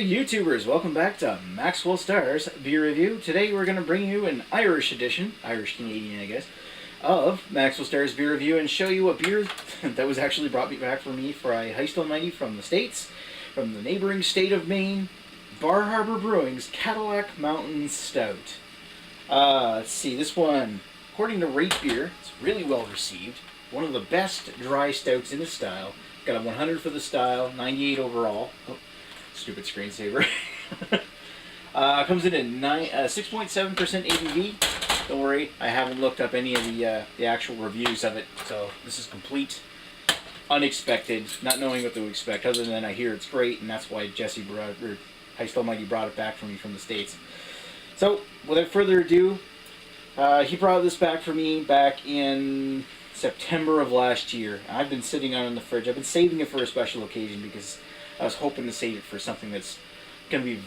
Hey YouTubers, welcome back to Maxwell Starr's beer review. Today we're going to bring you an Irish edition, Irish Canadian I guess, of Maxwell Starr's beer review and show you a beer that was actually brought back for me for a Heist Almighty from the States, from the neighboring state of Maine, Bar Harbor Brewing's Cadillac Mountain Stout. Let's see, this one, according to Rate Beer, it's really well received. One of the best dry stouts in the style. Got a 100 for the style, 98 overall. Oh, stupid screensaver. Comes in at 6.7% ABV. Don't worry, I haven't looked up any of the actual reviews of it, so this is complete unexpected, not knowing what to expect, other than I hear it's great, and that's why Jesse brought, or Heist Almighty brought it back for me from the States. So, without further ado, he brought this back for me back in September of last year. I've been sitting on it in the fridge. I've been saving it for a special occasion because I was hoping to save it for something that's going to be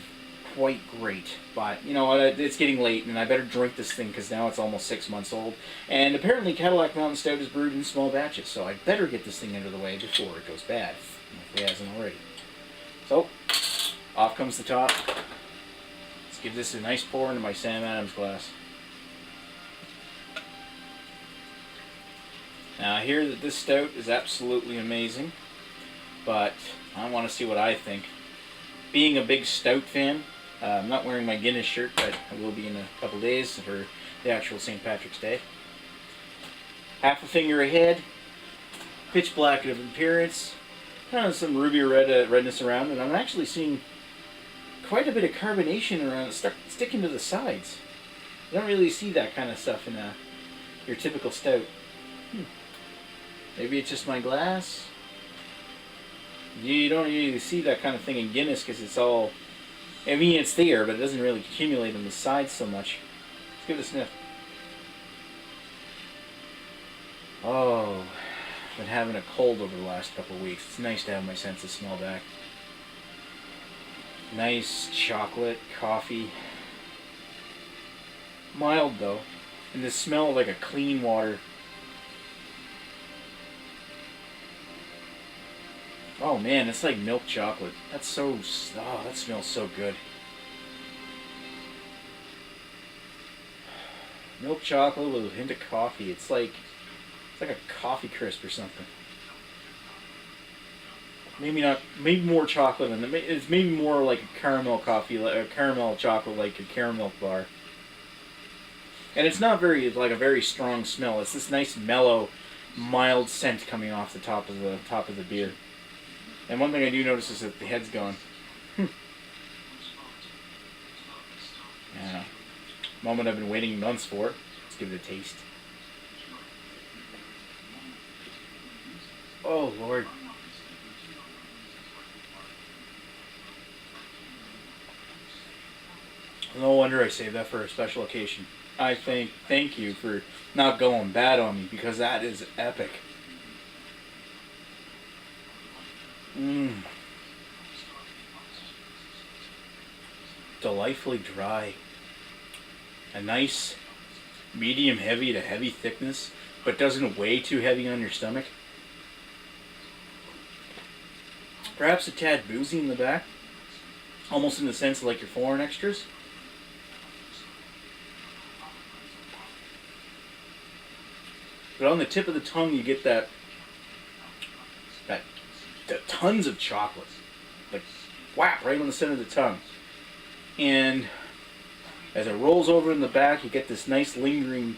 quite great. But, you know what, it's getting late and I better drink this thing because now it's almost 6 months old. And apparently Cadillac Mountain Stout is brewed in small batches, so I better get this thing out of the way before it goes bad, if it hasn't already. So, off comes the top. Let's give this a nice pour into my Sam Adams glass. Now I hear that this stout is absolutely amazing, but I want to see what I think. Being a big stout fan, I'm not wearing my Guinness shirt, but I will be in a couple days for the actual St. Patrick's Day. Half a finger ahead, pitch black of appearance, kind of some ruby red redness around, and I'm actually seeing quite a bit of carbonation around, sticking to the sides. You don't really see that kind of stuff in your typical stout. Maybe it's just my glass. You don't really see that kind of thing in Guinness because it's all, I mean it's there, but it doesn't really accumulate on the sides so much. Let's give it a sniff. Oh, I've been having a cold over the last couple of weeks. It's nice to have my sense of smell back. Nice chocolate, coffee. Mild though, and the smell of like a clean water. Oh man, it's like milk chocolate. That's so, oh, that smells so good. Milk chocolate with a hint of coffee. It's like a coffee crisp or something. Maybe not, maybe more chocolate than it's maybe more like a caramel coffee, like a caramel chocolate, like a caramel bar. And it's not very like a very strong smell. It's this nice mellow, mild scent coming off the top of the beer. And one thing I do notice is that the head's gone. Yeah. Moment I've been waiting months for. Let's give it a taste. Oh, Lord. No wonder I saved that for a special occasion. I thank you for not going bad on me, because that is epic. Delightfully dry. A nice medium heavy to heavy thickness, but doesn't weigh too heavy on your stomach. Perhaps a tad boozy in the back, almost in the sense of like your foreign extras. But on the tip of the tongue you get that tons of chocolate, like whap, right on the center of the tongue. And as it rolls over in the back, you get this nice lingering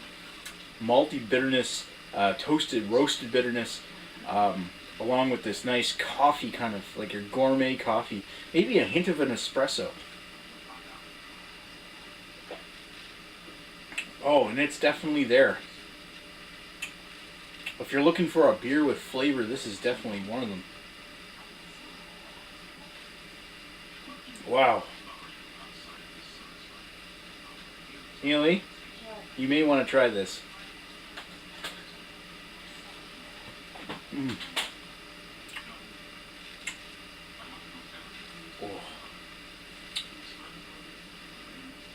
malty bitterness, roasted bitterness, along with this nice coffee, kind of like your gourmet coffee, maybe a hint of an espresso. Oh, and it's definitely there. If you're looking for a beer with flavor, this is definitely one of them. Wow. Neely, you may want to try this. Oh.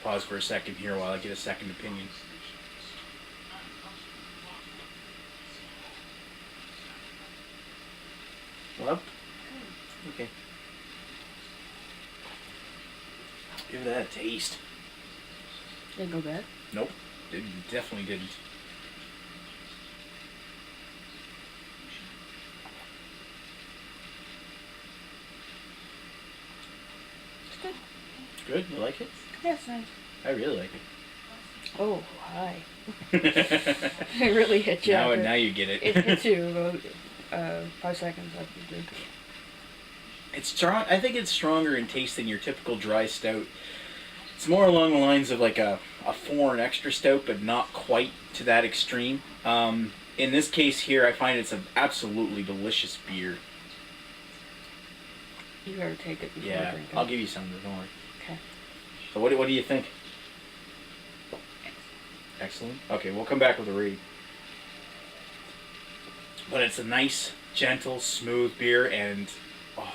Pause for a second here while I get a second opinion. Well, okay. Give that a taste. Didn't go bad? Nope. It definitely didn't. It's good. Good? You like it? Yeah, it's nice. I really like it. Oh, hi. It really hit you. Now you get it. It hits you about 5 seconds after you drink it. It's strong. I think it's stronger in taste than your typical dry stout. It's more along the lines of like a foreign extra stout, but not quite to that extreme. In this case here, I find it's an absolutely delicious beer. You better take it before Yeah, drinking. I'll give you some. Don't worry. Okay. So what do you think? Excellent. Okay, we'll come back with a rating. But it's a nice, gentle, smooth beer, and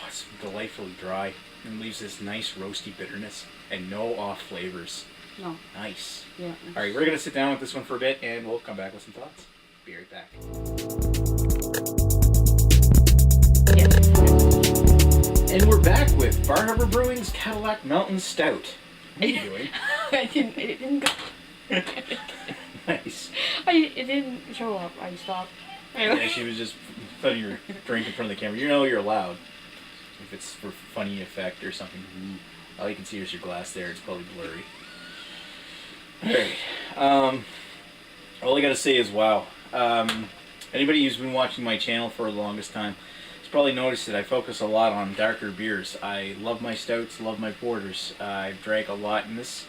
it's delightfully dry, and leaves this nice roasty bitterness and no off flavors. No. Nice. Yeah. All right, we're gonna sit down with this one for a bit, and we'll come back with some thoughts. Be right back. Yeah. And we're back with Bar Harbor Brewing's Cadillac Mountain Stout. What are you doing? It didn't go. Nice. It didn't show up. I stopped. Yeah, she was just putting your drink in front of the camera. You know you're allowed. If it's for funny effect or something. All you can see is your glass there. It's probably blurry. Alright. All I gotta say is wow. Anybody who's been watching my channel for the longest time has probably noticed that I focus a lot on darker beers. I love my stouts, love my porters. I've drank a lot, and this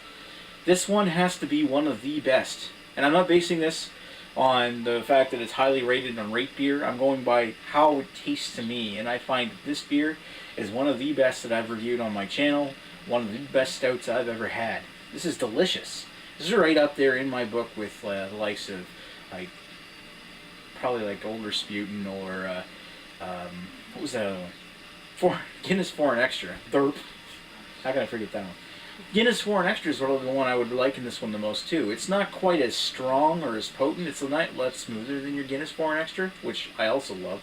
one has to be one of the best. And I'm not basing this on the fact that it's highly rated on Rate Beer. I'm going by how it tastes to me, and I find that this beer is one of the best that I've reviewed on my channel, one of the best stouts I've ever had. This is delicious. This is right up there in my book with the likes of probably like Older Sputin or what was that other one? Guinness Foreign Extra. Derp. How can I forget that one? Guinness Foreign Extra is the one I would like in this one the most too. It's not quite as strong or as potent. It's a lot smoother than your Guinness Foreign Extra, which I also love.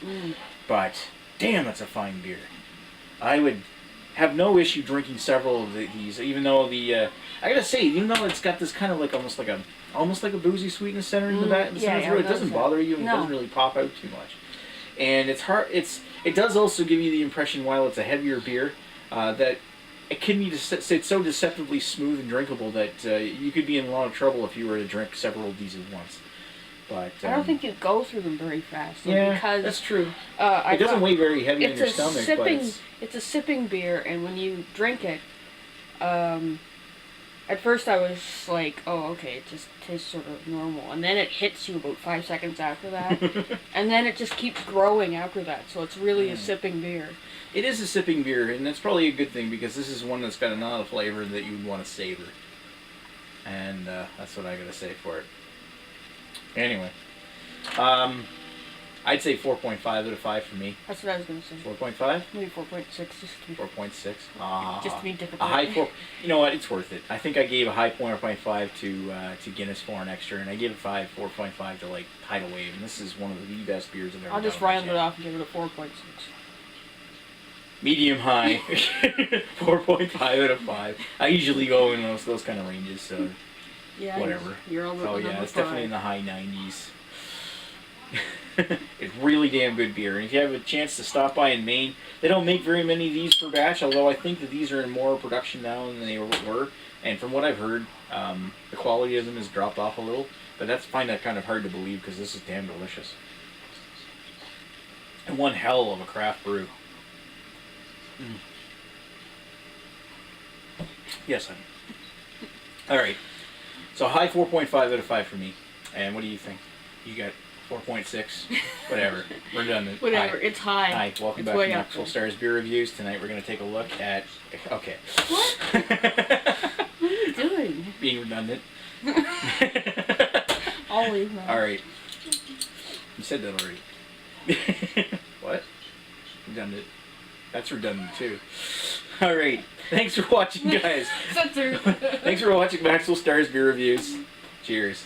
But damn, that's a fine beer. I would have no issue drinking several of these, even though I gotta say, even though it's got this kind of like almost like a boozy sweetness center in the back, it doesn't bother you and it doesn't really pop out too much. And it's hard. It does also give you the impression, while it's a heavier beer, that it can be it's so deceptively smooth and drinkable that you could be in a lot of trouble if you were to drink several of these at once. But I don't think you go through them very fast. Yeah, because that's true. It doesn't weigh very heavy in your stomach. It's a sipping beer, and when you drink it, at first I was like, oh, okay, it just tastes sort of normal. And then it hits you about 5 seconds after that. And then it just keeps growing after that. So it's really a sipping beer. It is a sipping beer, and that's probably a good thing, because this is one that's got a lot of flavor that you would want to savor. And that's what I gotta say for it. Anyway, I'd say 4.5 out of 5 for me. That's what I was gonna say. 4.5? Maybe 4.6, just to be 4.6. just to be difficult. A high 4. You know what? It's worth it. I think I gave a high 4.5 to Guinness Foreign Extra, and I gave a 4.5 to like Tidal Wave, and this is one of the best beers I've ever I'll just round it off and give it a 4.6. Medium high, 4.5 out of 5. I usually go in those kind of ranges, so yeah, whatever. You're on the Oh yeah, it's definitely in the high 90s. It's really damn good beer, and if you have a chance to stop by in Maine, they don't make very many of these per batch, although I think that these are in more production now than they were, and from what I've heard, the quality of them has dropped off a little, but I find that kind of hard to believe, because this is damn delicious. And one hell of a craft brew. Yes, honey. Alright. So high 4.5 out of 5 for me. And what do you think? You got 4.6? Whatever. Redundant. Whatever. Hi. It's high. Hi. Welcome back to Maxwell Starr's Beer Reviews. Tonight we're going to take a look at... Okay. What? What are you doing? Being redundant. Always. Alright. You said that already. What? Redundant. That's redundant too. Alright. Thanks for watching, guys. Thanks for watching Maxwell Starr's Beer Reviews. Cheers.